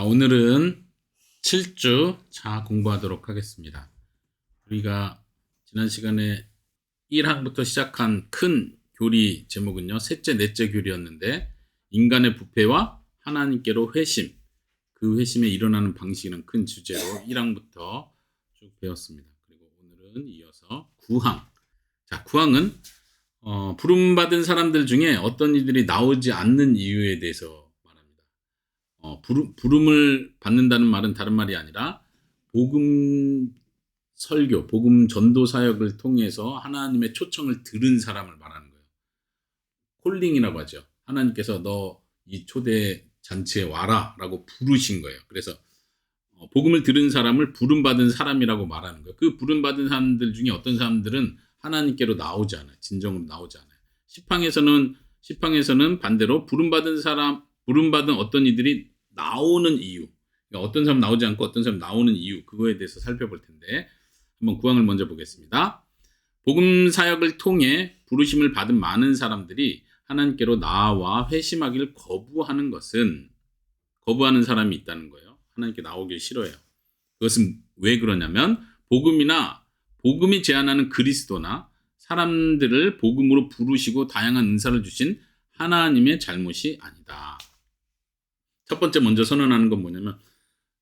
오늘은 7주 자 공부하도록 하겠습니다. 우리가 지난 시간에 1항부터 시작한 큰 교리 제목은요. 셋째, 넷째 교리였는데 인간의 부패와 하나님께로 회심, 그 회심에 일어나는 방식이라는 큰 주제로 1항부터 쭉 배웠습니다. 그리고 오늘은 이어서 9항. 자, 9항은 부름받은 사람들 중에 어떤 이들이 나오지 않는 이유에 대해서 부름을 받는다는 말은 다른 말이 아니라 복음 설교, 복음 전도 사역을 통해서 하나님의 초청을 들은 사람을 말하는 거예요. 콜링이라고 하죠. 하나님께서 너 이 초대 잔치에 와라 라고 부르신 거예요. 그래서 복음을 들은 사람을 부름받은 사람이라고 말하는 거예요. 그 부름받은 사람들 중에 어떤 사람들은 하나님께로 나오지 않아요. 진정으로 나오지 않아요. 시팡에서는 반대로 부름받은 어떤 이들이 나오는 이유, 그러니까 어떤 사람 나오지 않고 어떤 사람 나오는 이유, 그거에 대해서 살펴볼 텐데 한번 구항을 먼저 보겠습니다. 복음 사역을 통해 부르심을 받은 많은 사람들이 하나님께로 나와 회심하기를 거부하는 사람이 있다는 거예요. 하나님께 나오길 싫어해요. 그것은 왜 그러냐면 복음이 제안하는 그리스도나 사람들을 복음으로 부르시고 다양한 은사를 주신 하나님의 잘못이 아니다. 첫 번째 먼저 선언하는 건 뭐냐면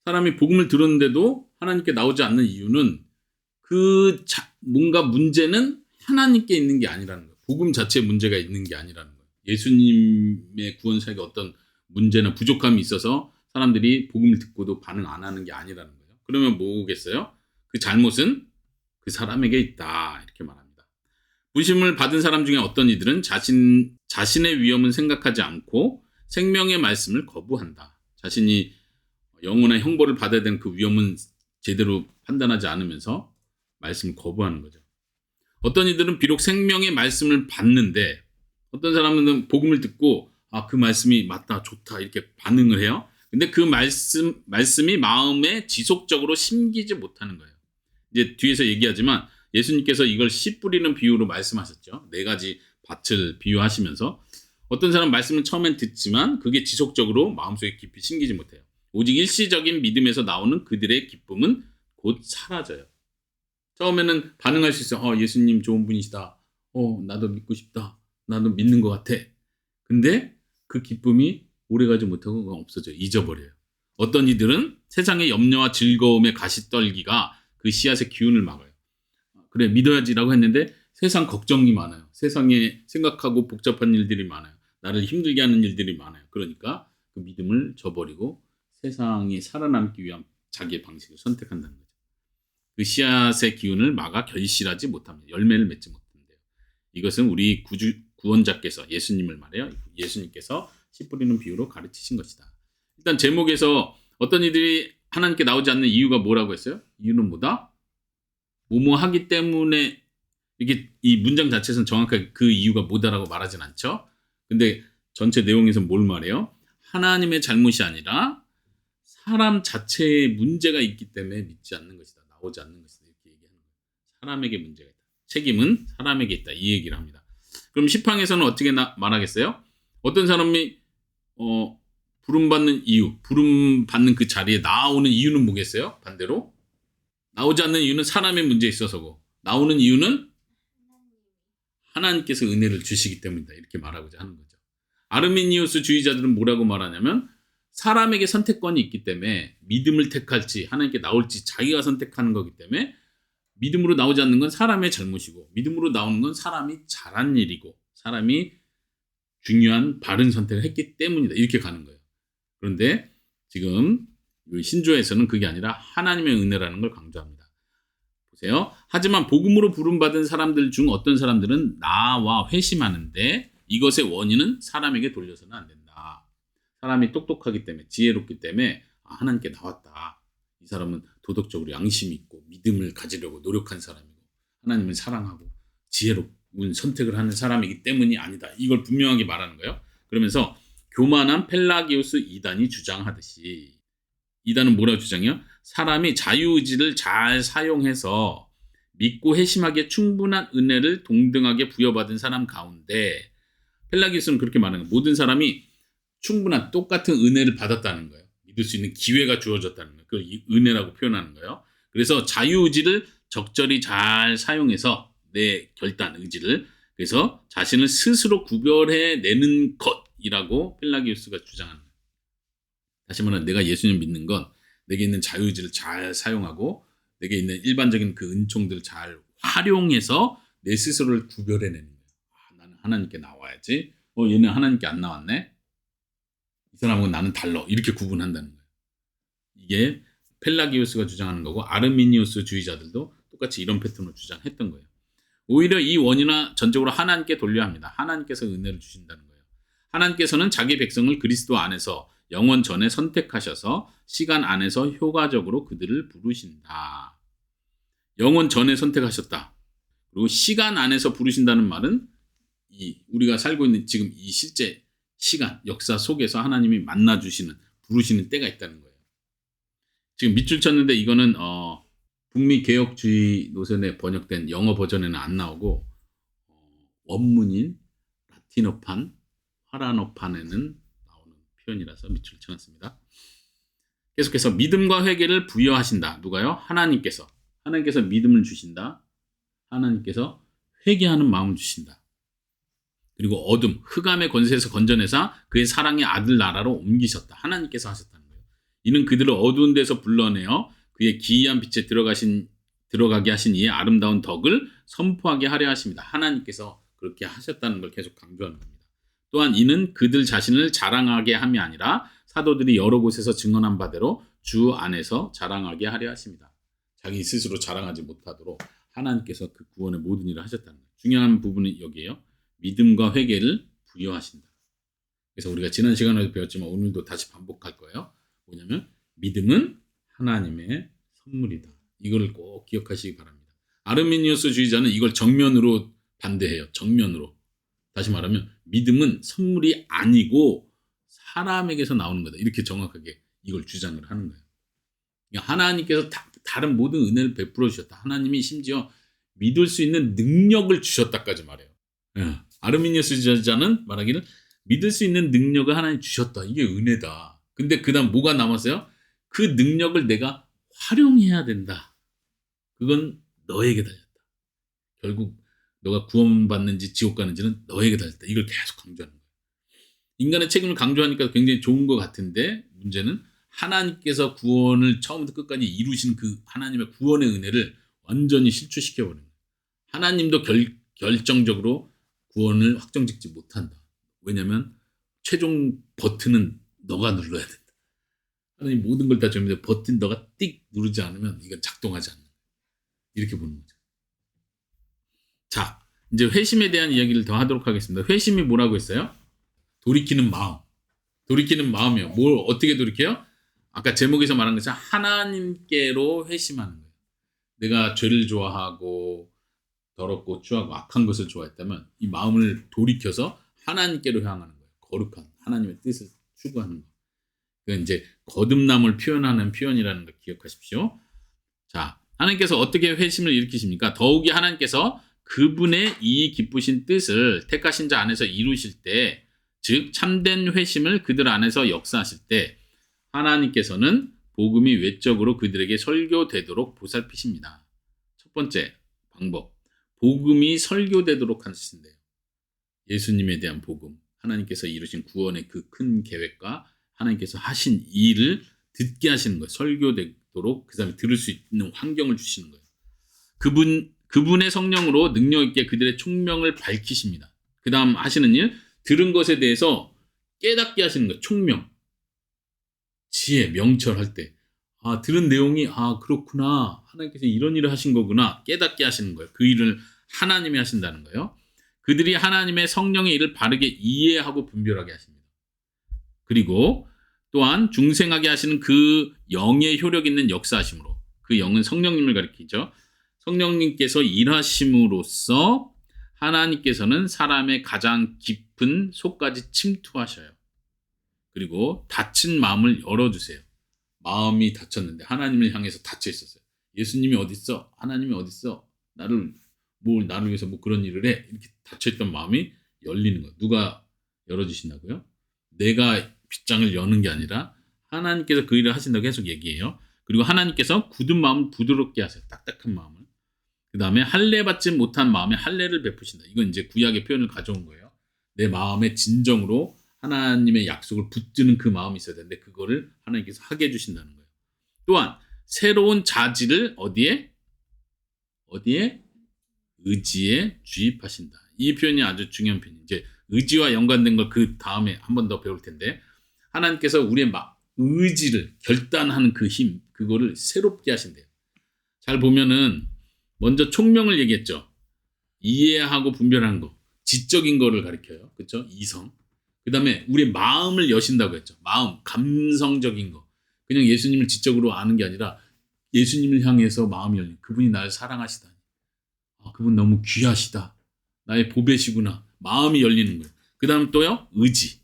사람이 복음을 들었는데도 하나님께 나오지 않는 이유는 뭔가 문제는 하나님께 있는 게 아니라는 거예요. 복음 자체에 문제가 있는 게 아니라는 거예요. 예수님의 구원 사역에 어떤 문제나 부족함이 있어서 사람들이 복음을 듣고도 반응 안 하는 게 아니라는 거예요. 그러면 뭐겠어요? 그 잘못은 그 사람에게 있다. 이렇게 말합니다. 부르심을 받은 사람 중에 어떤 이들은 자신의 위험은 생각하지 않고 생명의 말씀을 거부한다. 자신이 영원한 형벌을 받아야 되는 그 위험은 제대로 판단하지 않으면서 말씀을 거부하는 거죠. 어떤 이들은 비록 생명의 말씀을 받는데 어떤 사람은 복음을 듣고 그 말씀이 맞다, 좋다 이렇게 반응을 해요. 근데 그 말씀이 마음에 지속적으로 심기지 못하는 거예요. 이제 뒤에서 얘기하지만 예수님께서 이걸 씨 뿌리는 비유로 말씀하셨죠. 4가지 밭을 비유하시면서 어떤 사람 말씀을 처음엔 듣지만 그게 지속적으로 마음속에 깊이 심기지 못해요. 오직 일시적인 믿음에서 나오는 그들의 기쁨은 곧 사라져요. 처음에는 반응할 수 있어요. 예수님 좋은 분이시다. 나도 믿고 싶다. 나도 믿는 것 같아. 근데 그 기쁨이 오래가지 못하고 없어져요. 잊어버려요. 어떤 이들은 세상의 염려와 즐거움의 가시떨기가 그 씨앗의 기운을 막아요. 그래 믿어야지라고 했는데 세상 걱정이 많아요. 세상에 생각하고 복잡한 일들이 많아요. 나를 힘들게 하는 일들이 많아요. 그러니까 그 믿음을 저버리고 세상이 살아남기 위한 자기의 방식을 선택한다는 거죠. 그 씨앗의 기운을 막아 결실하지 못합니다. 열매를 맺지 못한대요. 이것은 우리 구원자께서 예수님을 말해요. 예수님께서 씨 뿌리는 비유로 가르치신 것이다. 일단 제목에서 어떤 이들이 하나님께 나오지 않는 이유가 뭐라고 했어요? 이유는 뭐다? 뭐뭐 하기 때문에 이게 이 문장 자체에서는 정확하게 그 이유가 뭐다라고 말하진 않죠. 근데 전체 내용에서 뭘 말해요? 하나님의 잘못이 아니라 사람 자체에 문제가 있기 때문에 믿지 않는 것이다. 나오지 않는 것이다. 이렇게 얘기하는 거예요. 사람에게 문제가 있다. 책임은 사람에게 있다. 이 얘기를 합니다. 그럼 시팡에서는 어떻게 말하겠어요? 어떤 사람이 부름받는 이유, 부름받는 그 자리에 나오는 이유는 뭐겠어요? 반대로 나오지 않는 이유는 사람의 문제에 있어서고 나오는 이유는 하나님께서 은혜를 주시기 때문이다. 이렇게 말하고자 하는 거죠. 아르미니우스 주의자들은 뭐라고 말하냐면 사람에게 선택권이 있기 때문에 믿음을 택할지 하나님께 나올지 자기가 선택하는 거기 때문에 믿음으로 나오지 않는 건 사람의 잘못이고 믿음으로 나오는 건 사람이 잘한 일이고 사람이 중요한 바른 선택을 했기 때문이다. 이렇게 가는 거예요. 그런데 지금 신조에서는 그게 아니라 하나님의 은혜라는 걸 강조합니다. 보세요. 하지만 복음으로 부름받은 사람들 중 어떤 사람들은 나와 회심하는데 이것의 원인은 사람에게 돌려서는 안 된다. 사람이 똑똑하기 때문에 지혜롭기 때문에 하나님께 나왔다. 이 사람은 도덕적으로 양심이 있고 믿음을 가지려고 노력한 사람이고 하나님을 사랑하고 지혜로운 선택을 하는 사람이기 때문이 아니다. 이걸 분명하게 말하는 거예요. 그러면서 교만한 펠라기우스 이단이 주장하듯이 이단은 뭐라고 주장해요? 사람이 자유의지를 잘 사용해서 믿고 회심하기에 충분한 은혜를 동등하게 부여받은 사람 가운데 펠라기우스는 그렇게 말하는 거예요. 모든 사람이 충분한 똑같은 은혜를 받았다는 거예요. 믿을 수 있는 기회가 주어졌다는 거예요. 그걸 은혜라고 표현하는 거예요. 그래서 자유의지를 적절히 잘 사용해서 내 결단, 의지를 그래서 자신을 스스로 구별해내는 것이라고 펠라기우스가 주장하는 거예요. 다시 말하면 내가 예수님 믿는 건 내게 있는 자유의지를 잘 사용하고 내게 있는 일반적인 그 은총들을 잘 활용해서 내 스스로를 구별해내는 거예요. 나는 하나님께 나와야지. 얘는 하나님께 안 나왔네. 이 사람하고 나는 달라. 이렇게 구분한다는 거예요. 이게 펠라기우스가 주장하는 거고 아르미니우스 주의자들도 똑같이 이런 패턴으로 주장했던 거예요. 오히려 이 원인은 전적으로 하나님께 돌려야 합니다. 하나님께서 은혜를 주신다는 거예요. 하나님께서는 자기 백성을 그리스도 안에서 영원 전에 선택하셔서 시간 안에서 효과적으로 그들을 부르신다. 영원 전에 선택하셨다. 그리고 시간 안에서 부르신다는 말은 우리가 살고 있는 지금 이 실제 시간, 역사 속에서 하나님이 만나주시는, 부르시는 때가 있다는 거예요. 지금 밑줄 쳤는데 이거는 북미 개혁주의 노선에 번역된 영어 버전에는 안 나오고 원문인 라틴어판, 화란어판에는 나오는 표현이라서 밑줄 쳐놨습니다. 계속해서 믿음과 회개를 부여하신다. 누가요? 하나님께서 믿음을 주신다. 하나님께서 회개하는 마음을 주신다. 그리고 어둠, 흑암의 권세에서 건져내사 그의 사랑의 아들 나라로 옮기셨다. 하나님께서 하셨다는 거예요. 이는 그들을 어두운 데서 불러내어 그의 기이한 빛에 들어가게 하신 이의 아름다운 덕을 선포하게 하려 하십니다. 하나님께서 그렇게 하셨다는 걸 계속 강조하는 겁니다. 또한 이는 그들 자신을 자랑하게 함이 아니라 사도들이 여러 곳에서 증언한 바대로 주 안에서 자랑하게 하려 하십니다. 자기 스스로 자랑하지 못하도록 하나님께서 그 구원의 모든 일을 하셨다는 거예요. 중요한 부분은 여기에요. 믿음과 회개를 부여하신다. 그래서 우리가 지난 시간에도 배웠지만 오늘도 다시 반복할 거예요. 뭐냐면 믿음은 하나님의 선물이다. 이걸 꼭 기억하시기 바랍니다. 아르미니우스 주의자는 이걸 정면으로 반대해요. 정면으로. 다시 말하면 믿음은 선물이 아니고 사람에게서 나오는 거다. 이렇게 정확하게 이걸 주장을 하는 거예요. 그러니까 하나님께서 다른 모든 은혜를 베풀어 주셨다. 하나님이 심지어 믿을 수 있는 능력을 주셨다까지 말해요. 예. 아르미니우스 주의자는 말하기를 믿을 수 있는 능력을 하나님 주셨다. 이게 은혜다. 근데 그 다음 뭐가 남았어요? 그 능력을 내가 활용해야 된다. 그건 너에게 달렸다. 결국 너가 구원받는지 지옥 가는지는 너에게 달렸다. 이걸 계속 강조하는 거예요. 인간의 책임을 강조하니까 굉장히 좋은 것 같은데 문제는 하나님께서 구원을 처음부터 끝까지 이루신 그 하나님의 구원의 은혜를 완전히 실추시켜버리는 거예요. 하나님도 결정적으로 구원을 확정짓지 못한다. 왜냐하면 최종 버튼은 너가 눌러야 된다. 하나님 모든 걸 다 정해서 버튼 너가 띡 누르지 않으면 이건 작동하지 않는 거예요. 이렇게 보는 거죠. 자, 이제 회심에 대한 이야기를 더 하도록 하겠습니다. 회심이 뭐라고 했어요? 돌이키는 마음. 돌이키는 마음이요. 뭘 어떻게 돌이켜요? 아까 제목에서 말한 것처럼 하나님께로 회심하는 거예요. 내가 죄를 좋아하고 더럽고 추하고 악한 것을 좋아했다면 이 마음을 돌이켜서 하나님께로 향하는 거예요. 거룩한 하나님의 뜻을 추구하는 거. 그건 이제 거듭남을 표현하는 표현이라는 걸 기억하십시오. 자, 하나님께서 어떻게 회심을 일으키십니까? 더욱이 하나님께서 그분의 이 기쁘신 뜻을 택하신 자 안에서 이루실 때, 즉 참된 회심을 그들 안에서 역사하실 때 하나님께서는 복음이 외적으로 그들에게 설교되도록 보살피십니다. 첫 번째 방법, 복음이 설교되도록 하신대요. 예수님에 대한 복음, 하나님께서 이루신 구원의 그 큰 계획과 하나님께서 하신 일을 듣게 하시는 거예요. 설교되도록 그 사람이 들을 수 있는 환경을 주시는 거예요. 그분의 성령으로 능력 있게 그들의 총명을 밝히십니다. 그 다음 하시는 일, 들은 것에 대해서 깨닫게 하시는 거예요. 총명, 지혜, 명철할 때 들은 내용이 그렇구나, 하나님께서 이런 일을 하신 거구나 깨닫게 하시는 거예요. 그 일을 하나님이 하신다는 거예요. 그들이 하나님의 성령의 일을 바르게 이해하고 분별하게 하십니다. 그리고 또한 중생하게 하시는 그 영의 효력 있는 역사하심으로, 그 영은 성령님을 가리키죠. 성령님께서 일하심으로써 하나님께서는 사람의 가장 깊은 속까지 침투하셔요. 그리고 닫힌 마음을 열어주세요. 마음이 닫혔는데 하나님을 향해서 닫혀 있었어요. 예수님이 어디 있어? 하나님이 어디 있어? 나를 위해서 뭐 그런 일을 해? 이렇게 닫혀있던 마음이 열리는 거예요. 누가 열어주신다고요? 내가 빗장을 여는 게 아니라 하나님께서 그 일을 하신다고 계속 얘기해요. 그리고 하나님께서 굳은 마음을 부드럽게 하세요. 딱딱한 마음을. 그 다음에 할례 받지 못한 마음에 할례를 베푸신다. 이건 이제 구약의 표현을 가져온 거예요. 내 마음에 진정으로 하나님의 약속을 붙드는 그 마음이 있어야 되는데 그거를 하나님께서 하게 해주신다는 거예요. 또한 새로운 자질을 어디에? 의지에 주입하신다. 이 표현이 아주 중요한 표현이에요. 이제 의지와 연관된 걸 그 다음에 한 번 더 배울 텐데 하나님께서 우리의 의지를 결단하는 그 힘, 그거를 새롭게 하신대요. 잘 보면은 먼저 총명을 얘기했죠. 이해하고 분별하는 거, 지적인 거를 가리켜요. 그렇죠? 이성. 그 다음에 우리의 마음을 여신다고 했죠. 마음, 감성적인 거. 그냥 예수님을 지적으로 아는 게 아니라 예수님을 향해서 마음이 열린 그분이 나를 사랑하시다니. 그분 너무 귀하시다. 나의 보배시구나. 마음이 열리는 거예요. 그 다음 또요. 의지.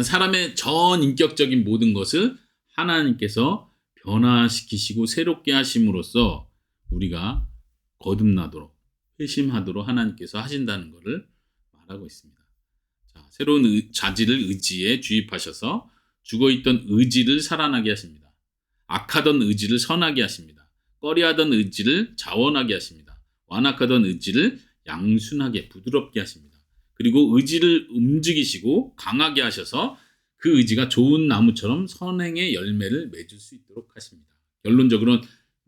사람의 전인격적인 모든 것을 하나님께서 변화시키시고 새롭게 하심으로써 우리가 거듭나도록 회심하도록 하나님께서 하신다는 것을 말하고 있습니다. 자, 새로운 자질을 의지에 주입하셔서 죽어있던 의지를 살아나게 하십니다. 악하던 의지를 선하게 하십니다. 꺼려하던 의지를 자원하게 하십니다. 완악하던 의지를 양순하게 부드럽게 하십니다. 그리고 의지를 움직이시고 강하게 하셔서 그 의지가 좋은 나무처럼 선행의 열매를 맺을 수 있도록 하십니다. 결론적으로는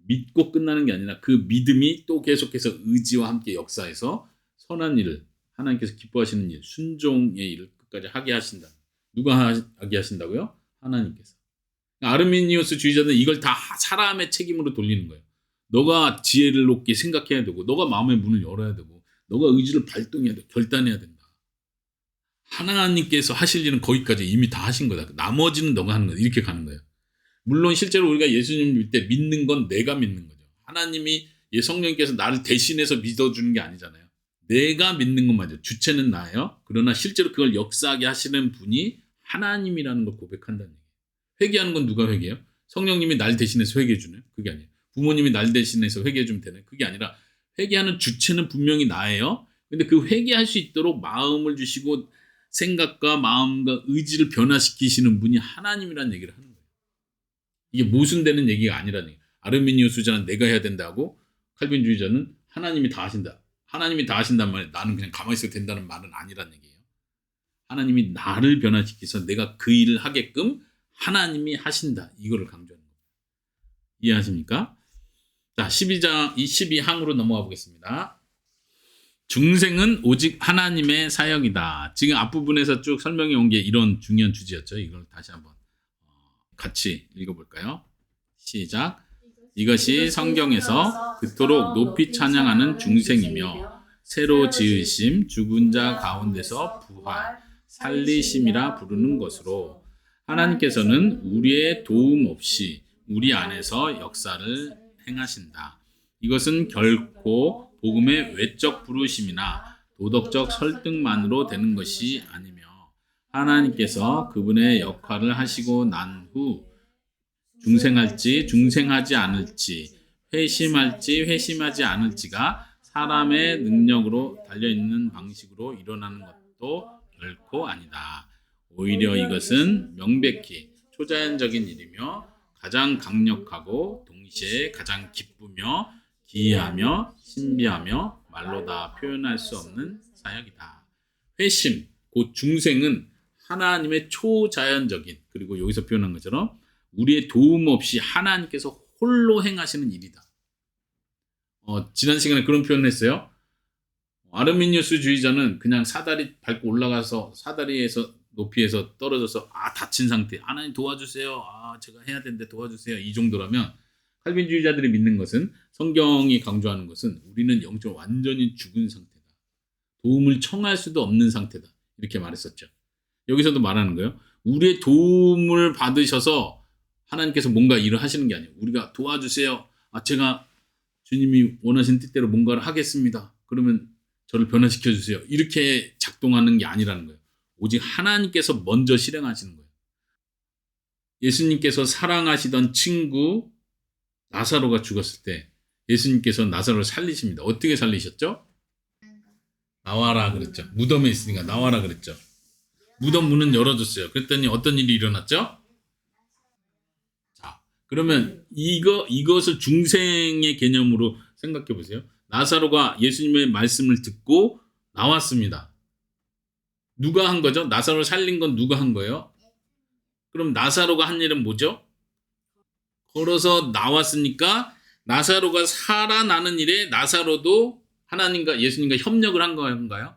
믿고 끝나는 게 아니라 그 믿음이 또 계속해서 의지와 함께 역사해서 선한 일을 하나님께서 기뻐하시는 일, 순종의 일을 끝까지 하게 하신다. 누가 하게 하신다고요? 하나님께서. 아르미니우스 주의자들은 이걸 다 사람의 책임으로 돌리는 거예요. 너가 지혜를 높게 생각해야 되고 너가 마음의 문을 열어야 되고 너가 의지를 발동해야 되고 결단해야 된다. 하나님께서 하실 일은 거기까지 이미 다 하신 거다. 나머지는 너가 하는 거다. 이렇게 가는 거예요. 물론 실제로 우리가 예수님을 믿을 때 믿는 건 내가 믿는 거죠. 하나님이 성령님께서 나를 대신해서 믿어주는 게 아니잖아요. 내가 믿는 건 맞아요. 주체는 나예요. 그러나 실제로 그걸 역사하게 하시는 분이 하나님이라는 걸 고백한다는 얘기예요. 회개하는 건 누가 회개해요? 성령님이 날 대신해서 회개해 주나요? 그게 아니에요. 부모님이 날 대신해서 회개해 주면 되나요? 그게 아니라 회개하는 주체는 분명히 나예요. 근데 그 회개할 수 있도록 마음을 주시고 생각과 마음과 의지를 변화시키시는 분이 하나님이라는 얘기를 하는 거예요. 이게 모순되는 얘기가 아니라는 얘기예요. 아르미니우스자는 내가 해야 된다고 칼빈주의자는 하나님이 다 하신다. 하나님이 다 하신단 말이에요. 나는 그냥 가만히 있어도 된다는 말은 아니라는 얘기예요. 하나님이 나를 변화시켜서 내가 그 일을 하게끔 하나님이 하신다. 이거를 강조하는 거예요. 이해하십니까? 자, 12항으로 넘어가 보겠습니다. 중생은 오직 하나님의 사역이다. 지금 앞부분에서 쭉 설명해 온 게 이런 중요한 주제였죠. 이걸 다시 한번 같이 읽어볼까요? 시작. 이것이 성경에서 그토록 높이 찬양하는 중생이며 새로 지으심 죽은 자 가운데서 부활 살리심이라 부르는 것으로 하나님께서는 우리의 도움 없이 우리 안에서 역사를 행하신다. 이것은 결코 복음의 외적 부르심이나 도덕적 설득만으로 되는 것이 아니며 하나님께서 그분의 역할을 하시고 난 후 중생할지 중생하지 않을지 회심할지 회심하지 않을지가 사람의 능력으로 달려있는 방식으로 일어나는 것도 결코 아니다. 오히려 이것은 명백히 초자연적인 일이며 가장 강력하고 동시에 가장 기쁘며 기이하며 신비하며 말로 다 표현할 수 없는 사역이다. 회심, 곧 중생은 하나님의 초자연적인 그리고 여기서 표현한 것처럼 우리의 도움 없이 하나님께서 홀로 행하시는 일이다. 지난 시간에 그런 표현을 했어요. 아르미니우스 주의자는 그냥 사다리 밟고 올라가서 사다리에서 높이에서 떨어져서 다친 상태 하나님 도와주세요. 제가 해야 되는데 도와주세요. 이 정도라면 칼빈주의자들이 믿는 것은 성경이 강조하는 것은 우리는 영적으로 완전히 죽은 상태다. 도움을 청할 수도 없는 상태다. 이렇게 말했었죠. 여기서도 말하는 거예요. 우리의 도움을 받으셔서 하나님께서 뭔가 일을 하시는 게 아니에요. 우리가 도와주세요. 제가 주님이 원하신 뜻대로 뭔가를 하겠습니다. 그러면 저를 변화시켜 주세요. 이렇게 작동하는 게 아니라는 거예요. 오직 하나님께서 먼저 실행하시는 거예요. 예수님께서 사랑하시던 친구 나사로가 죽었을 때 예수님께서 나사로를 살리십니다. 어떻게 살리셨죠? 나와라 그랬죠. 무덤에 있으니까 나와라 그랬죠. 무덤 문은 열어줬어요. 그랬더니 어떤 일이 일어났죠? 그러면 이것을 중생의 개념으로 생각해 보세요. 나사로가 예수님의 말씀을 듣고 나왔습니다. 누가 한 거죠? 나사로를 살린 건 누가 한 거예요? 그럼 나사로가 한 일은 뭐죠? 걸어서 나왔으니까 나사로가 살아나는 일에 나사로도 하나님과 예수님과 협력을 한 건가요?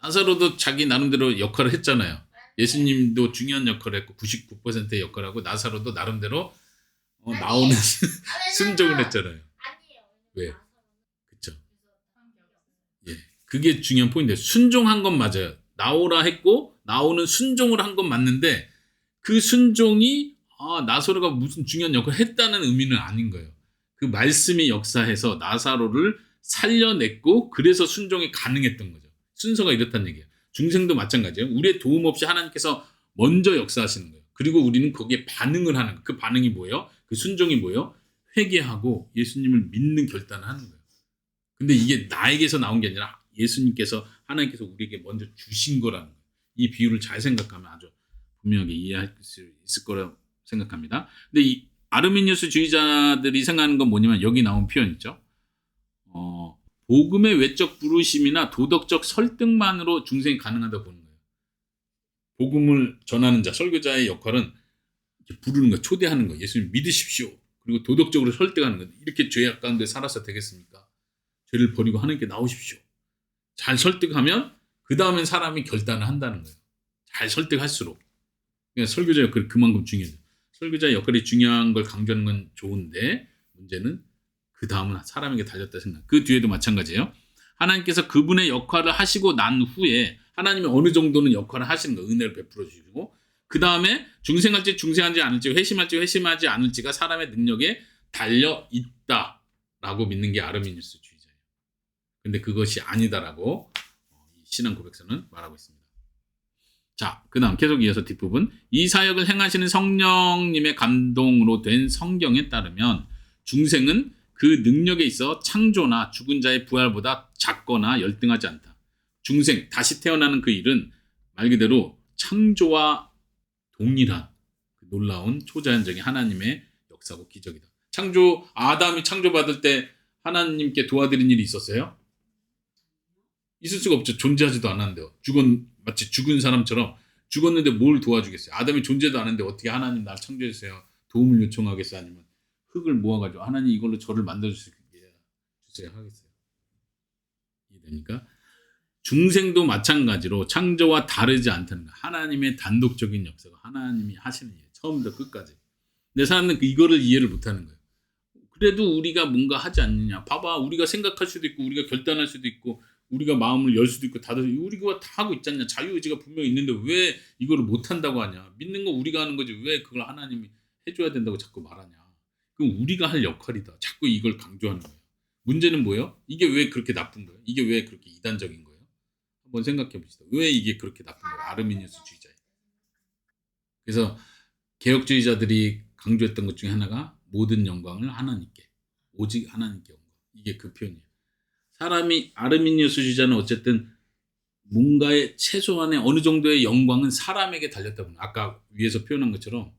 나사로도 자기 나름대로 역할을 했잖아요. 예수님도 중요한 역할을 했고 99%의 역할을 하고 나사로도 나름대로 나오는 순종을 했잖아요. 왜? 그렇죠. 예, 그게 중요한 포인트예요. 순종한 건 맞아요. 나오라 했고 나오는 순종을 한 건 맞는데 그 순종이 나사로가 무슨 중요한 역할을 했다는 의미는 아닌 거예요. 그 말씀이 역사해서 나사로를 살려냈고 그래서 순종이 가능했던 거죠. 순서가 이렇다는 얘기예요. 중생도 마찬가지예요. 우리의 도움 없이 하나님께서 먼저 역사하시는 거예요. 그리고 우리는 거기에 반응을 하는 거예요. 그 반응이 뭐예요? 그 순종이 뭐예요? 회개하고 예수님을 믿는 결단을 하는 거예요. 근데 이게 나에게서 나온 게 아니라 예수님께서 하나님께서 우리에게 먼저 주신 거라는 거예요. 이 비유를 잘 생각하면 아주 분명하게 이해할 수 있을 거라고 생각합니다. 근데 이 아르미니우스 주의자들이 생각하는 건 뭐냐면 여기 나온 표현 있죠. 복음의 외적 부르심이나 도덕적 설득만으로 중생이 가능하다고 보는 거예요. 복음을 전하는 자, 설교자의 역할은 이렇게 부르는 거, 초대하는 거, 예수님 믿으십시오. 그리고 도덕적으로 설득하는 거. 이렇게 죄악 가운데 살아서 되겠습니까? 죄를 버리고 하나님께 나오십시오. 잘 설득하면 그 다음엔 사람이 결단을 한다는 거예요. 잘 설득할수록. 그러니까 설교자 역할이 그만큼 중요해요. 설교자 역할이 중요한 걸 강조하는 건 좋은데 문제는 그 다음은 사람에게 달렸다 생각. 그 뒤에도 마찬가지예요. 하나님께서 그분의 역할을 하시고 난 후에 하나님이 어느 정도는 역할을 하시는 거, 은혜를 베풀어 주시고 그 다음에 중생할지 중생하지 않을지, 회심할지 회심하지 않을지가 사람의 능력에 달려 있다라고 믿는 게 아르미니우스 주의자예요. 근데 그것이 아니다라고 신앙 고백서는 말하고 있습니다. 자, 그 다음 계속 이어서 뒷부분. 이 사역을 행하시는 성령님의 감동으로 된 성경에 따르면 중생은 그 능력에 있어 창조나 죽은 자의 부활보다 작거나 열등하지 않다. 중생, 다시 태어나는 그 일은 말 그대로 창조와 동일한 놀라운 초자연적인 하나님의 역사고 기적이다. 아담이 창조받을 때 하나님께 도와드린 일이 있었어요? 있을 수가 없죠. 존재하지도 않았는데요. 마치 죽은 사람처럼 죽었는데 뭘 도와주겠어요? 아담이 존재도 않았는데 어떻게 하나님 날 창조해주세요. 도움을 요청하겠어요? 아니면 흙을 모아가지고 하나님 이걸로 저를 만들어주세요 하겠어요? 이해됩니까? 중생도 마찬가지로 창조와 다르지 않다는 거. 하나님의 단독적인 역사가 하나님이 하시는 일, 처음부터 끝까지. 근데 사람은 이거를 이해를 못하는 거예요. 그래도 우리가 뭔가 하지 않느냐. 봐봐, 우리가 생각할 수도 있고 우리가 결단할 수도 있고 우리가 마음을 열 수도 있고 우리가 다 하고 있잖냐. 자유의지가 분명히 있는데 왜 이거를 못한다고 하냐. 믿는 거 우리가 하는 거지 왜 그걸 하나님이 해줘야 된다고 자꾸 말하냐. 그럼 우리가 할 역할이다. 자꾸 이걸 강조하는 거예요. 문제는 뭐예요? 이게 왜 그렇게 나쁜 거예요? 이게 왜 그렇게 이단적인 거예요? 한번 생각해 봅시다. 왜 이게 그렇게 나쁜 거예요? 아르미니우스 주의자예요. 그래서 개혁주의자들이 강조했던 것 중에 하나가 모든 영광을 하나님께, 오직 하나님께 영광. 이게 그 표현이에요. 사람이 아르미니우스 주의자는 어쨌든 뭔가의 최소한의 어느 정도의 영광은 사람에게 달렸다고. 아까 위에서 표현한 것처럼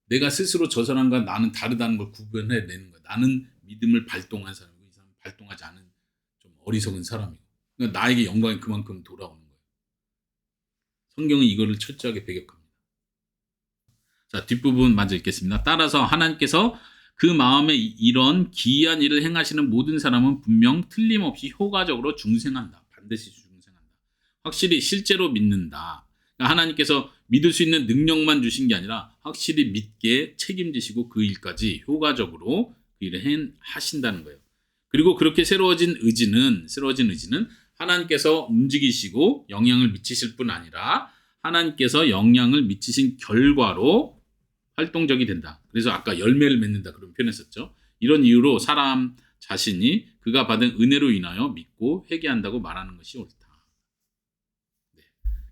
내가 스스로 저 사람과 나는 다르다는 걸 구분해내는 거야. 나는 믿음을 발동한 사람이고 이 사람은 발동하지 않은 좀 어리석은 사람이고. 그러니까 나에게 영광이 그만큼 돌아오는 거예요. 성경은 이거를 철저하게 배격합니다. 자, 뒷부분 먼저 읽겠습니다. 따라서 하나님께서 그 마음에 이런 기이한 일을 행하시는 모든 사람은 분명 틀림없이 효과적으로 중생한다. 반드시 중생한다. 확실히 실제로 믿는다. 그러니까 하나님께서 믿을 수 있는 능력만 주신 게 아니라 확실히 믿게 책임지시고 그 일까지 효과적으로 그 일을 하신다는 거예요. 그리고 그렇게 새로워진 의지는 하나님께서 움직이시고 영향을 미치실 뿐 아니라 하나님께서 영향을 미치신 결과로 활동적이 된다. 그래서 아까 열매를 맺는다 그런 표현했었죠. 이런 이유로 사람 자신이 그가 받은 은혜로 인하여 믿고 회개한다고 말하는 것이 옳다. 네.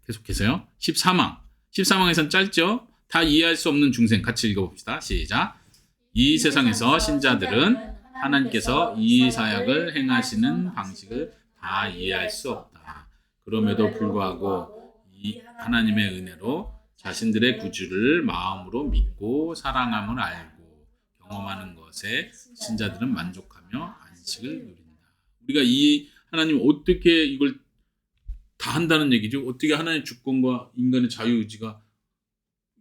계속해서요. 14망에서는 짧죠. 다 이해할 수 없는 중생 같이 읽어봅시다. 시작. 이 세상에서 신자들은 하나님께서 이 사역을 행하시는 방식을 다 이해할 수 없다. 그럼에도 불구하고 이 하나님의 은혜로 자신들의 구주를 마음으로 믿고 사랑함을 알고 경험하는 것에 신자들은 만족하며 안식을 누린다. 우리가 이 하나님 어떻게 이걸 다 한다는 얘기죠? 어떻게 하나님의 주권과 인간의 자유의지가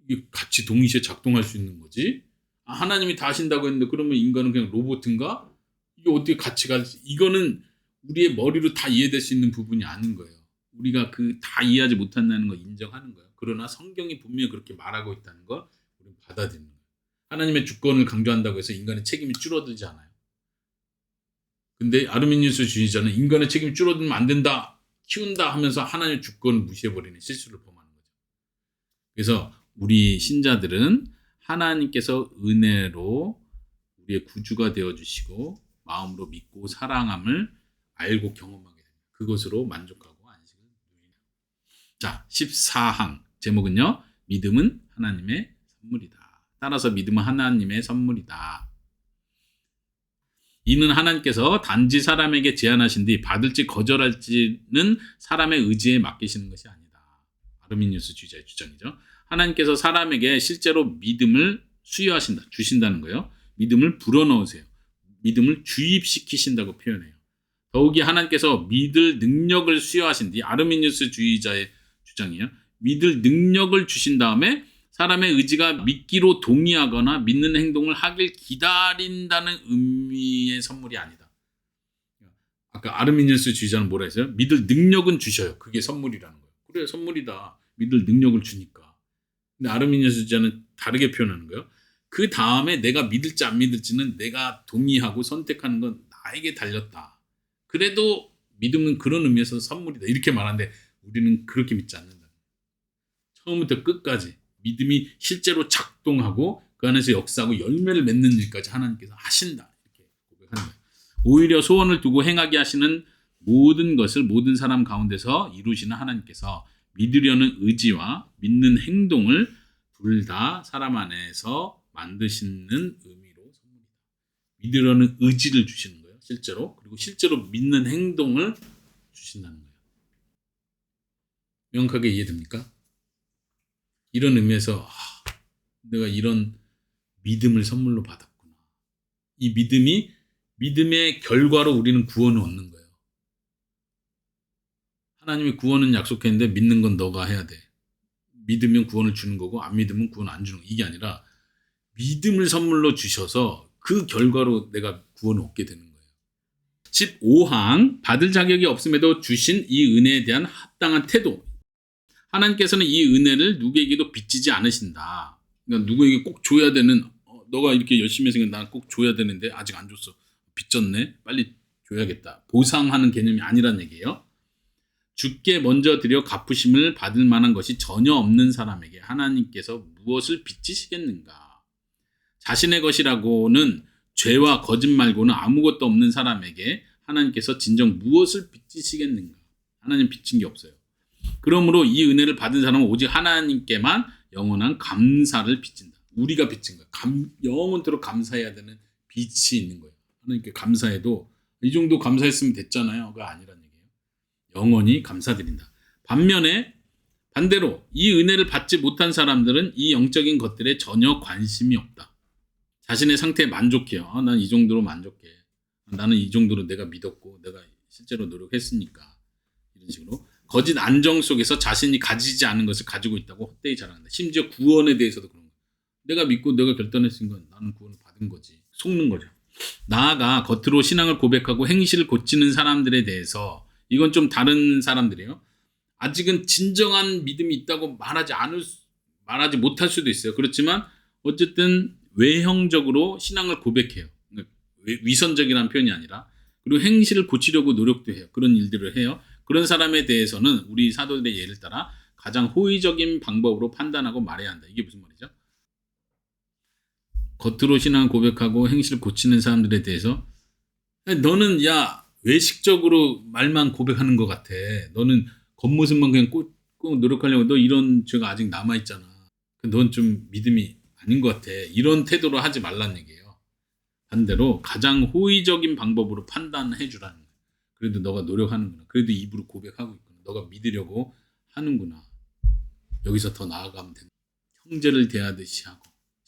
이게 같이 동시에 작동할 수 있는 거지? 하나님이 다 하신다고 했는데 그러면 인간은 그냥 로봇인가? 이게 어떻게 같이 이거는 우리의 머리로 다 이해될 수 있는 부분이 아닌 거예요. 우리가 그 다 이해하지 못한다는 거 인정하는 거예요. 그러나 성경이 분명히 그렇게 말하고 있다는 거 우리는 받아들이는 거예요. 하나님의 주권을 강조한다고 해서 인간의 책임이 줄어들지 않아요. 근데 아르미니우스주의자는 인간의 책임이 줄어들면 안 된다, 키운다 하면서 하나님의 주권을 무시해버리는 실수를 범하는 거죠. 그래서 우리 신자들은 하나님께서 은혜로 우리의 구주가 되어주시고 마음으로 믿고 사랑함을 알고 경험하게 됩니다. 그것으로 만족하고 안식을 누리는. 자, 14항 제목은요. 믿음은 하나님의 선물이다. 따라서 믿음은 하나님의 선물이다. 이는 하나님께서 단지 사람에게 제안하신 뒤 받을지 거절할지는 사람의 의지에 맡기시는 것이 아니다. 아르미니우스 주의자의 주장이죠. 하나님께서 사람에게 실제로 믿음을 수여하신다, 주신다는 거예요. 믿음을 불어넣으세요. 믿음을 주입시키신다고 표현해요. 더욱이 하나님께서 믿을 능력을 수여하신 뒤, 아르미니우스 주의자의 주장이에요. 믿을 능력을 주신 다음에 사람의 의지가 믿기로 동의하거나 믿는 행동을 하길 기다린다는 의미의 선물이 아니다. 아까 아르미니우스 주의자는 뭐라 했어요? 믿을 능력은 주셔요. 그게 선물이라는 거예요. 그래, 선물이다. 믿을 능력을 주니까. 근데 아르미니우스 주의자는 다르게 표현하는 거예요. 그 다음에 내가 믿을지 안 믿을지는 내가 동의하고 선택하는 건 나에게 달렸다. 그래도 믿음은 그런 의미에서 선물이다. 이렇게 말하는데 우리는 그렇게 믿지 않는다. 처음부터 끝까지 믿음이 실제로 작동하고 그 안에서 역사하고 열매를 맺는 일까지 하나님께서 하신다. 이렇게 고백하는 거예요. 오히려 소원을 두고 행하게 하시는 모든 것을 모든 사람 가운데서 이루시는 하나님께서 믿으려는 의지와 믿는 행동을 둘 다 사람 안에서 만드시는 의미로 선물이다. 믿으려는 의지를 주시는 거예요. 실제로. 그리고 실제로 믿는 행동을 주신다는 거예요. 명확하게 이해됩니까? 이런 의미에서 내가 이런 믿음을 선물로 받았구나. 이 믿음이 믿음의 결과로 우리는 구원을 얻는 거예요. 하나님이 구원은 약속했는데 믿는 건 너가 해야 돼. 믿으면 구원을 주는 거고 안 믿으면 구원 안 주는 거. 이게 아니라 믿음을 선물로 주셔서 그 결과로 내가 구원을 얻게 되는 거예요. 15항 받을 자격이 없음에도 주신 이 은혜에 대한 합당한 태도. 하나님께서는 이 은혜를 누구에게도 빚지지 않으신다. 그러니까 누구에게 꼭 줘야 되는 너가 이렇게 열심히 해서 나는 꼭 줘야 되는데 아직 안 줬어. 빚졌네. 빨리 줘야겠다. 보상하는 개념이 아니란 얘기예요. 주께 먼저 드려 갚으심을 받을 만한 것이 전혀 없는 사람에게 하나님께서 무엇을 빚지시겠는가? 자신의 것이라고는 죄와 거짓말고는 아무것도 없는 사람에게 하나님께서 진정 무엇을 빚지시겠는가? 하나님 빚진 게 없어요. 그러므로 이 은혜를 받은 사람은 오직 하나님께만 영원한 감사를 빚진다. 우리가 빚진 거예요. 영원토록 감사해야 되는 빚이 있는 거예요. 하나님께 감사해도 이 정도 감사했으면 됐잖아요가 아니란 얘기예요. 영원히 감사드린다. 반대로 이 은혜를 받지 못한 사람들은 이 영적인 것들에 전혀 관심이 없다. 자신의 상태에 만족해요. 난 이 정도로 만족해. 나는 이 정도로 내가 믿었고 내가 실제로 노력했으니까. 이런 식으로. 거짓 안정 속에서 자신이 가지지 않은 것을 가지고 있다고 헛되이 자랑한다. 심지어 구원에 대해서도 그런 거예요. 내가 믿고 내가 결단했으니까 나는 구원을 받은 거지. 속는 거죠. 나아가 겉으로 신앙을 고백하고 행실을 고치는 사람들에 대해서 이건 좀 다른 사람들이에요. 아직은 진정한 믿음이 있다고 말하지 못할 수도 있어요. 그렇지만 어쨌든 외형적으로 신앙을 고백해요. 위선적이라는 표현이 아니라. 그리고 행실을 고치려고 노력도 해요. 그런 일들을 해요. 그런 사람에 대해서는 우리 사도들의 예를 따라 가장 호의적인 방법으로 판단하고 말해야 한다. 이게 무슨 말이죠? 겉으로 신앙을 고백하고 행실을 고치는 사람들에 대해서 너는 외식적으로 말만 고백하는 것 같아. 너는 겉모습만 그냥 꼭 노력하려고 너 이런 죄가 아직 남아있잖아. 넌 좀 믿음이 아닌 것 같아. 이런 태도로 하지 말라는 얘기예요. 반대로 가장 호의적인 방법으로 판단해 주라는 거예요. 그래도 너가 노력하는구나. 그래도 입으로 고백하고 있구나. 너가 믿으려고 하는구나. 여기서 더 나아가면 된다. 형제를 대하듯이 하고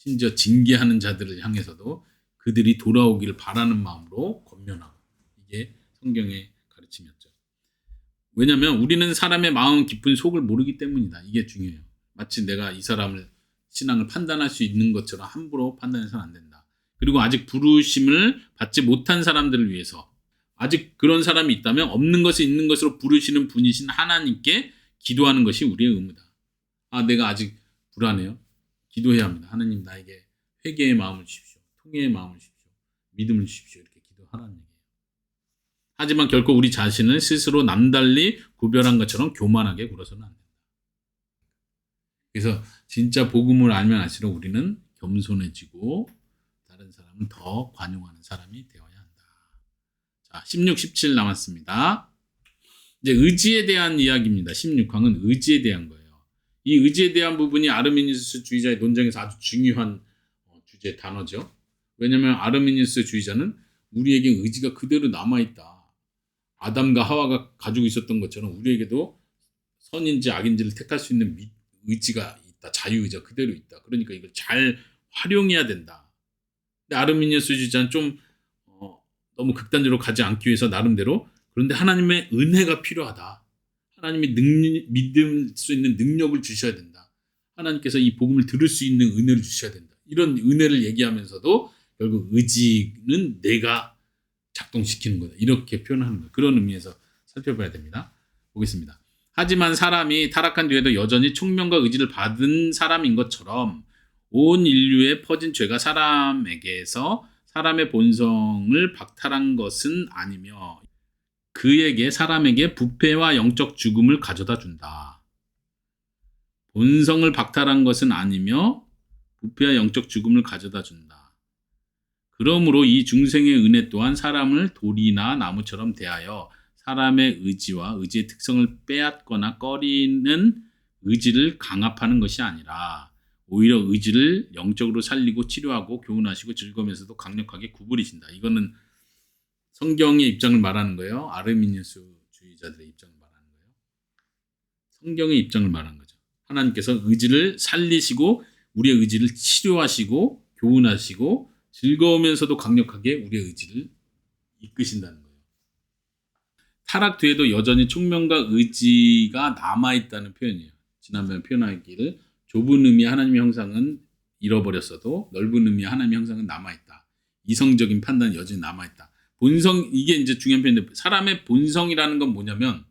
심지어 징계하는 자들을 향해서도 그들이 돌아오기를 바라는 마음으로 권면하고, 이게 성경의 가르침이었죠. 왜냐하면 우리는 사람의 마음 깊은 속을 모르기 때문이다. 이게 중요해요. 마치 내가 이 사람을 신앙을 판단할 수 있는 것처럼 함부로 판단해서는 안 된다. 그리고 아직 부르심을 받지 못한 사람들을 위해서, 아직 그런 사람이 있다면 없는 것을 있는 것으로 부르시는 분이신 하나님께 기도하는 것이 우리의 의무다. 내가 아직 불안해요. 기도해야 합니다. 하나님, 나에게 회개의 마음을 주십시오. 통회의 마음을 주십시오. 믿음을 주십시오. 이렇게 기도하라는 얘기예요. 하지만 결코 우리 자신을 스스로 남달리 구별한 것처럼 교만하게 굴어서는 안 된다. 그래서 진짜 복음을 알면 알수록 우리는 겸손해지고 다른 사람은 더 관용하는 사람이 되어야 한다. 자, 16, 17 남았습니다. 이제 의지에 대한 이야기입니다. 16항은 의지에 대한 거예요. 이 의지에 대한 부분이 아르미니우스주의자의 논쟁에서 아주 중요한 주제 단어죠. 왜냐하면 아르미니우스주의자는 우리에게 의지가 그대로 남아있다. 아담과 하와가 가지고 있었던 것처럼 우리에게도 선인지 악인지를 택할 수 있는 의지가 있다. 자유의지가 그대로 있다. 그러니까 이걸 잘 활용해야 된다. 근데 아르미니우스주의자는 좀 너무 극단적으로 가지 않기 위해서 나름대로, 그런데 하나님의 은혜가 필요하다. 하나님이 믿을 수 있는 능력을 주셔야 된다. 하나님께서 이 복음을 들을 수 있는 은혜를 주셔야 된다. 이런 은혜를 얘기하면서도 결국 의지는 내가 작동시키는 거다. 이렇게 표현하는 거예요. 그런 의미에서 살펴봐야 됩니다. 보겠습니다. 하지만 사람이 타락한 뒤에도 여전히 총명과 의지를 받은 사람인 것처럼 온 인류에 퍼진 죄가 사람에게서 사람의 본성을 박탈한 것은 아니며 사람에게 부패와 영적 죽음을 가져다 준다. 본성을 박탈한 것은 아니며 부패와 영적 죽음을 가져다 준다. 그러므로 이 중생의 은혜 또한 사람을 돌이나 나무처럼 대하여 사람의 의지와 의지의 특성을 빼앗거나 꺼리는 의지를 강압하는 것이 아니라 오히려 의지를 영적으로 살리고 치료하고 교훈하시고 즐거우면서도 강력하게 구부리신다. 이거는 성경의 입장을 말하는 거예요. 아르미니우스주의자들의 입장을 말하는 거예요. 성경의 입장을 말하는 거죠. 하나님께서 의지를 살리시고 우리의 의지를 치료하시고 교훈하시고 즐거우면서도 강력하게 우리의 의지를 이끄신다는 거예요. 타락 뒤에도 여전히 총명과 의지가 남아있다는 표현이에요. 지난번에 표현하기를 좁은 의미의 하나님의 형상은 잃어버렸어도 넓은 의미의 하나님의 형상은 남아있다. 이성적인 판단이 여전히 남아있다. 본성, 이게 이제 중요한 표현인데, 사람의 본성이라는 건 뭐냐면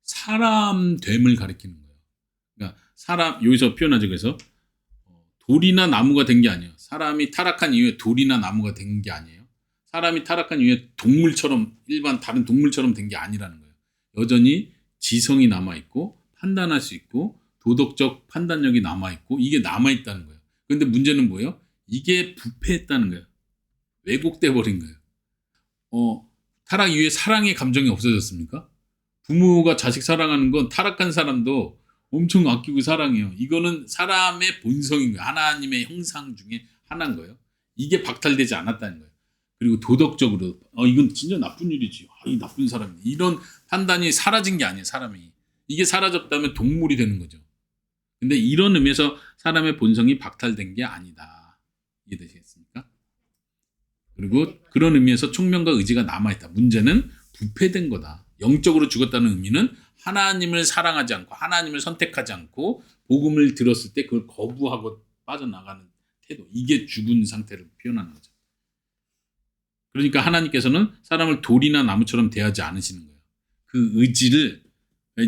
사람됨을 가리키는 거예요. 그러니까 여기서 표현하죠. 그래서 돌이나 나무가 된 게 아니에요. 사람이 타락한 이후에 돌이나 나무가 된 게 아니에요. 사람이 타락한 이후에 동물처럼, 일반 다른 동물처럼 된 게 아니라는 거예요. 여전히 지성이 남아있고 판단할 수 있고 도덕적 판단력이 남아있고 이게 남아있다는 거예요. 그런데 문제는 뭐예요? 이게 부패했다는 거예요. 왜곡돼 버린 거예요. 타락 이후에 사랑의 감정이 없어졌습니까? 부모가 자식 사랑하는 건 타락한 사람도 엄청 아끼고 사랑해요. 이거는 사람의 본성인 거예요. 하나님의 형상 중에 하나인 거예요. 이게 박탈되지 않았다는 거예요. 그리고 도덕적으로 이건 진짜 나쁜 일이지. 이 나쁜 사람이. 이런 판단이 사라진 게 아니에요. 사람이. 이게 사라졌다면 동물이 되는 거죠. 근데 이런 의미에서 사람의 본성이 박탈된 게 아니다. 이해되시겠습니까? 그리고 그런 의미에서 총명과 의지가 남아있다. 문제는 부패된 거다. 영적으로 죽었다는 의미는 하나님을 사랑하지 않고 하나님을 선택하지 않고 복음을 들었을 때 그걸 거부하고 빠져나가는 태도. 이게 죽은 상태를 표현하는 거죠. 그러니까 하나님께서는 사람을 돌이나 나무처럼 대하지 않으시는 거예요. 그 의지를,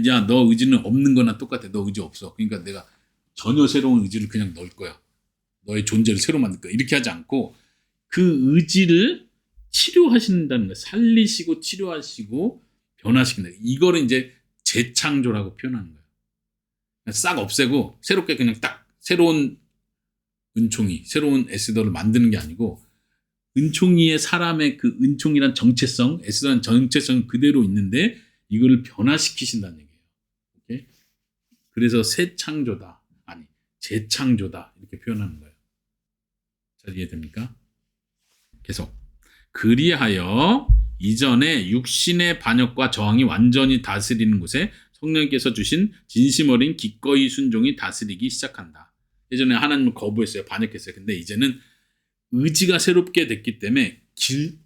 야, 너 의지는 없는 거나 똑같아. 너 의지 없어. 그러니까 내가 전혀 새로운 의지를 그냥 넣을 거야. 너의 존재를 새로 만들 거야. 이렇게 하지 않고 그 의지를 치료하신다는 거예요. 살리시고 치료하시고 변화시킨다. 이거를 이제 재창조라고 표현하는 거예요. 싹 없애고 새롭게 그냥 딱 새로운 은총이, 새로운 에스더를 만드는 게 아니고 은총이의 사람의 그 은총이란 정체성, 에스더란 정체성은 그대로 있는데 이거를 변화시키신다는 얘기예요. 오케이? 그래서 새 창조다, 아니 재창조다 이렇게 표현하는 거예요. 잘 이해됩니까? 계속. 그리하여 이전에 육신의 반역과 저항이 완전히 다스리는 곳에 성령께서 주신 진심 어린 기꺼이 순종이 다스리기 시작한다. 예전에 하나님을 거부했어요. 반역했어요. 근데 이제는 의지가 새롭게 됐기 때문에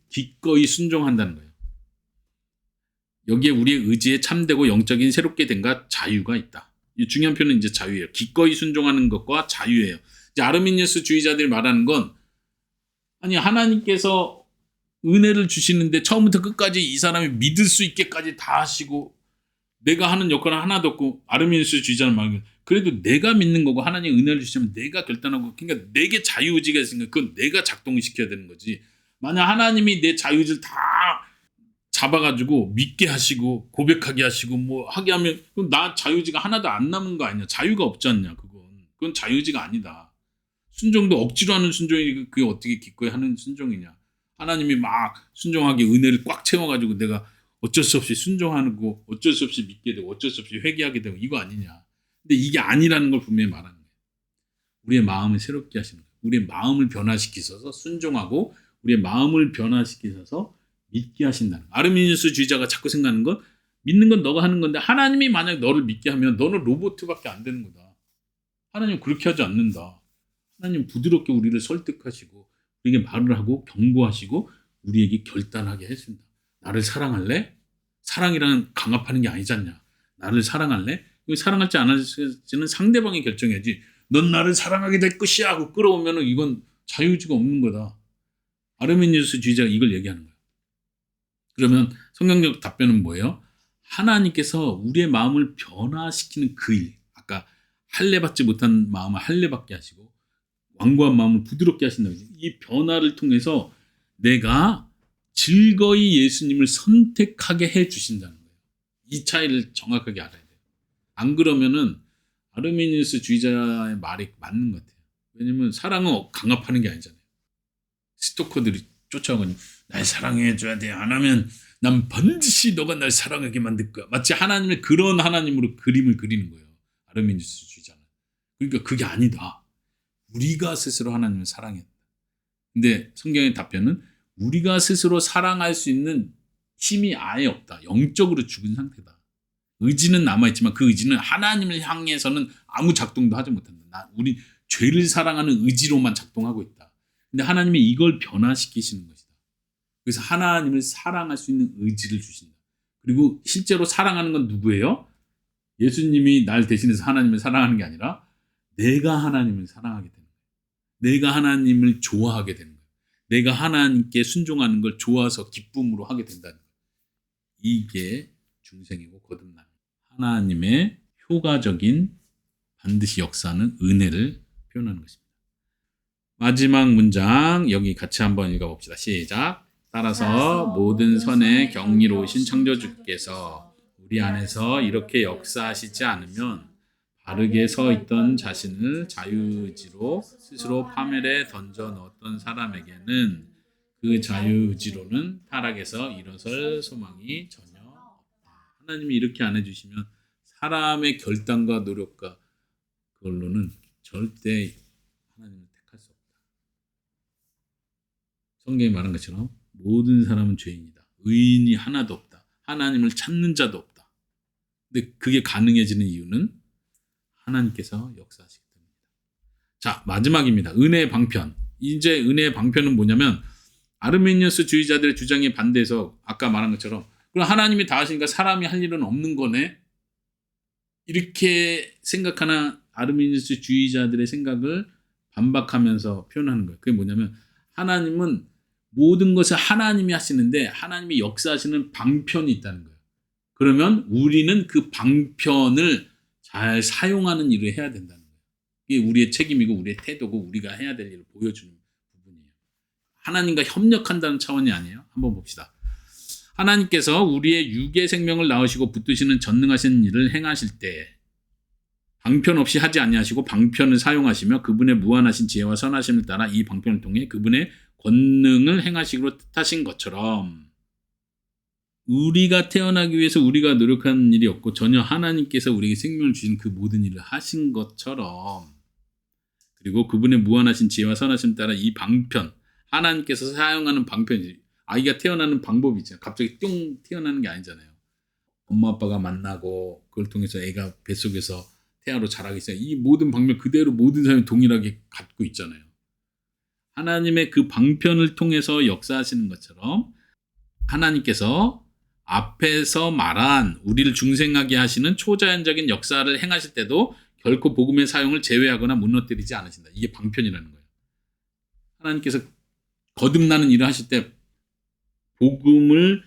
기꺼이 순종한다는 거예요. 여기에 우리의 의지에 참되고 영적인 새롭게 된가 자유가 있다. 이 중요한 표현은 이제 자유예요. 기꺼이 순종하는 것과 자유예요. 이제 아르미니우스 주의자들이 말하는 건 아니 하나님께서 은혜를 주시는데 처음부터 끝까지 이 사람이 믿을 수 있게까지 다 하시고 내가 하는 역할은 하나도 없고 아르미니우스 주의자는 말하는 그래도 내가 믿는 거고 하나님 은혜를 주시면 내가 결단하고 그러니까 내게 자유의지가 있으니까 그건 내가 작동시켜야 되는 거지. 만약 하나님이 내 자유의지를 다 잡아가지고 믿게 하시고 고백하게 하시고 뭐 하게 하면 그럼 나 자유의지가 하나도 안 남은 거 아니야. 자유가 없지 않냐 그건 자유의지가 아니다. 순종도 억지로 하는 순종이 그게 어떻게 기꺼이 하는 순종이냐. 하나님이 막 순종하게 은혜를 꽉 채워가지고 내가 어쩔 수 없이 순종하고 어쩔 수 없이 믿게 되고 어쩔 수 없이 회개하게 되고 이거 아니냐. 근데 이게 아니라는 걸 분명히 말하는 거예요. 우리의 마음을 새롭게 하시는 거예요. 우리의 마음을 변화시키셔서 순종하고 우리의 마음을 변화시키셔서 믿게 하신다는 거예요. 아르미니우스 주의자가 자꾸 생각하는 건 믿는 건 너가 하는 건데 하나님이 만약 너를 믿게 하면 너는 로봇밖에 안 되는 거다. 하나님은 그렇게 하지 않는다. 하나님 부드럽게 우리를 설득하시고 우리에게 말을 하고 경고하시고 우리에게 결단하게 해준다. 나를 사랑할래? 사랑이란 강압하는 게 아니지 않냐. 나를 사랑할래? 사랑할지 안 할지는 상대방이 결정해야지. 넌 나를 사랑하게 될 것이야 하고 끌어오면 이건 자유의지가 없는 거다. 아르미니우스 주의자가 이걸 얘기하는 거예요. 그러면 성경적 답변은 뭐예요? 하나님께서 우리의 마음을 변화시키는 그 일. 아까 할례받지 못한 마음을 할례받게 하시고 완고한 마음을 부드럽게 하신다고 했죠. 이 변화를 통해서 내가 즐거이 예수님을 선택하게 해 주신다는 거예요. 이 차이를 정확하게 알아야 돼요. 안 그러면은 아르미니우스 주의자의 말이 맞는 것 같아요. 왜냐면 사랑은 강압하는 게 아니잖아요. 스토커들이 쫓아오고 날 사랑해 줘야 돼. 안 하면 난 반드시 너가 날 사랑하게 만들 거야. 마치 하나님을 그런 하나님으로 그림을 그리는 거예요. 아르미니우스 주의자는. 그러니까 그게 아니다. 우리가 스스로 하나님을 사랑해야 된다. 근데 성경의 답변은 우리가 스스로 사랑할 수 있는 힘이 아예 없다. 영적으로 죽은 상태다. 의지는 남아있지만 그 의지는 하나님을 향해서는 아무 작동도 하지 못한다. 우리 죄를 사랑하는 의지로만 작동하고 있다. 근데 하나님이 이걸 변화시키시는 것이다. 그래서 하나님을 사랑할 수 있는 의지를 주신다. 그리고 실제로 사랑하는 건 누구예요? 예수님이 날 대신해서 하나님을 사랑하는 게 아니라 내가 하나님을 사랑하게 되는 거예요. 내가 하나님을 좋아하게 되는 거예요. 내가 하나님께 순종하는 걸 좋아서 기쁨으로 하게 된다는 거예요. 이게 중생이고 거듭남. 하나님의 효과적인 반드시 역사하는 은혜를 표현하는 것입니다. 마지막 문장 여기 같이 한번 읽어봅시다. 시작. 따라서 모든 선에 경이로우신 창조주께서 우리 안에서 이렇게 역사하시지 않으면 바르게 서 있던 자신을 자유의지로 스스로 파멸에 던져 넣었던 사람에게는 그 자유의지로는 타락에서 일어설 소망이 전혀 없다. 하나님이 이렇게 안 해주시면 사람의 결단과 노력과 그걸로는 절대 하나님을 택할 수 없다. 성경이 말한 것처럼 모든 사람은 죄인이다. 의인이 하나도 없다. 하나님을 찾는 자도 없다. 근데 그게 가능해지는 이유는 하나님께서 역사하시기 때문입니다. 자, 마지막입니다. 은혜의 방편. 이제 은혜의 방편은 뭐냐면 아르미니우스 주의자들의 주장에 반대해서 아까 말한 것처럼 그럼 하나님이 다 하시니까 사람이 할 일은 없는 거네. 이렇게 생각하는 아르미니우스 주의자들의 생각을 반박하면서 표현하는 거예요. 그게 뭐냐면 하나님은 모든 것을 하나님이 하시는데 하나님이 역사하시는 방편이 있다는 거예요. 그러면 우리는 그 방편을 잘 사용하는 일을 해야 된다는 거예요. 이게 우리의 책임이고 우리의 태도고 우리가 해야 될 일을 보여주는 부분이에요. 하나님과 협력한다는 차원이 아니에요. 한번 봅시다. 하나님께서 우리의 육의 생명을 낳으시고 붙드시는 전능하신 일을 행하실 때 방편 없이 하지 아니하시고 방편을 사용하시며 그분의 무한하신 지혜와 선하심을 따라 이 방편을 통해 그분의 권능을 행하시기로 뜻하신 것처럼 우리가 태어나기 위해서 우리가 노력하는 일이 없고 전혀 하나님께서 우리에게 생명을 주신 그 모든 일을 하신 것처럼 그리고 그분의 무한하신 지혜와 선하심을 따라 이 방편 하나님께서 사용하는 방편이 아이가 태어나는 방법이 있잖아요. 갑자기 뿅 태어나는 게 아니잖아요. 엄마 아빠가 만나고 그걸 통해서 애가 뱃속에서 태아로 자라게 있어요. 이 모든 방편 그대로 모든 사람이 동일하게 갖고 있잖아요. 하나님의 그 방편을 통해서 역사하시는 것처럼 하나님께서 앞에서 말한 우리를 중생하게 하시는 초자연적인 역사를 행하실 때도 결코 복음의 사용을 제외하거나 무너뜨리지 않으신다. 이게 방편이라는 거예요. 하나님께서 거듭나는 일을 하실 때 복음을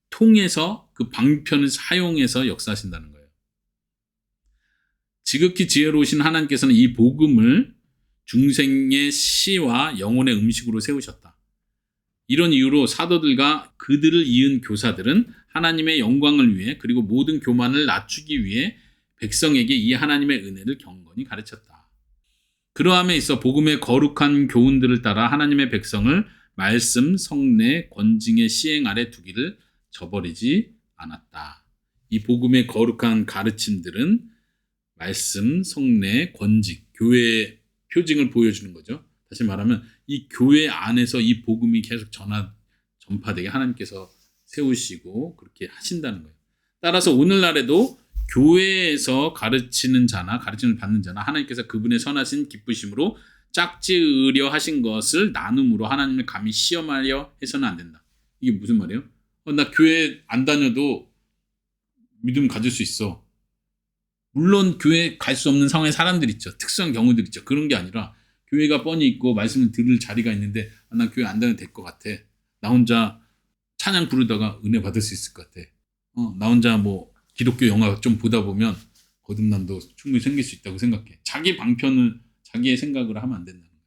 통해서 그 방편을 사용해서 역사하신다는 거예요. 지극히 지혜로우신 하나님께서는 이 복음을 중생의 시와 영혼의 음식으로 세우셨다. 이런 이유로 사도들과 그들을 이은 교사들은 하나님의 영광을 위해 그리고 모든 교만을 낮추기 위해 백성에게 이 하나님의 은혜를 경건히 가르쳤다. 그러함에 있어 복음의 거룩한 교훈들을 따라 하나님의 백성을 말씀, 성례, 권징의 시행 아래 두기를 저버리지 않았다. 이 복음의 거룩한 가르침들은 말씀, 성례, 권징, 교회의 표징을 보여주는 거죠. 다시 말하면 이 교회 안에서 이 복음이 계속 전파되게 하나님께서 세우시고 그렇게 하신다는 거예요. 따라서 오늘날에도 교회에서 가르치는 자나 가르침을 받는 자나 하나님께서 그분의 선하신 기쁘심으로 짝지으려 하신 것을 나눔으로 하나님을 감히 시험하려 해서는 안 된다. 이게 무슨 말이에요? 나 교회 안 다녀도 믿음 가질 수 있어. 물론 교회 갈 수 없는 상황의 사람들 있죠. 특수한 경우들 있죠. 그런 게 아니라 교회가 뻔히 있고 말씀을 들을 자리가 있는데 나 교회 안 다녀도 될 것 같아. 나 혼자 찬양 부르다가 은혜 받을 수 있을 것 같아. 나 혼자 뭐 기독교 영화 좀 보다 보면 거듭남도 충분히 생길 수 있다고 생각해. 자기 방편을 자기의 생각을 하면 안 된다는 거예요.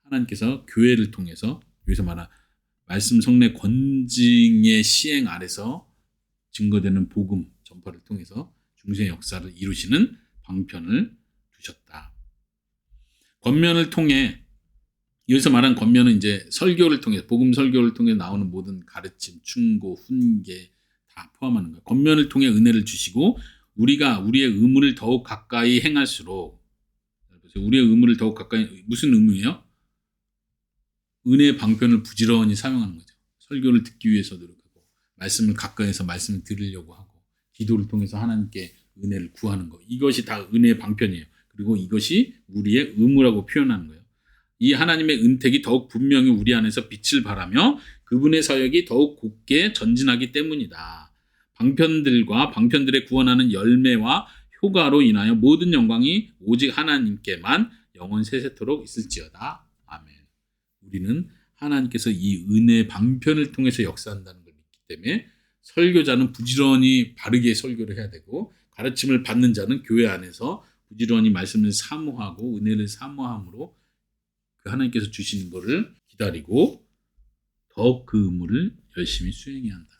하나님께서 교회를 통해서 여기서 말한 말씀 성례 권징의 시행 아래서 증거되는 복음 전파를 통해서 중생의 역사를 이루시는 방편을 두셨다. 권면을 통해 여기서 말한 권면은 이제 설교를 통해 복음 설교를 통해 나오는 모든 가르침, 충고, 훈계 다 포함하는 거예요. 권면을 통해 은혜를 주시고 우리가 우리의 의무를 더욱 가까이 행할수록 우리의 의무를 더욱 가까이 무슨 의무예요? 은혜의 방편을 부지런히 사용하는 거죠. 설교를 듣기 위해서 노력하고 말씀을 가까이서 말씀을 들으려고 하고 기도를 통해서 하나님께 은혜를 구하는 거. 이것이 다 은혜의 방편이에요. 그리고 이것이 우리의 의무라고 표현하는 거예요. 이 하나님의 은택이 더욱 분명히 우리 안에서 빛을 발하며 그분의 사역이 더욱 곧게 전진하기 때문이다. 방편들과 방편들의 구원하는 열매와 효과로 인하여 모든 영광이 오직 하나님께만 영원 세세토록 있을지어다. 아멘. 우리는 하나님께서 이 은혜의 방편을 통해서 역사한다는 걸 믿기 때문에 설교자는 부지런히 바르게 설교를 해야 되고 가르침을 받는 자는 교회 안에서 부지런히 말씀을 사모하고 은혜를 사모함으로 그 하나님께서 주시는 것을 기다리고 더욱 그 의무를 열심히 수행해야 한다.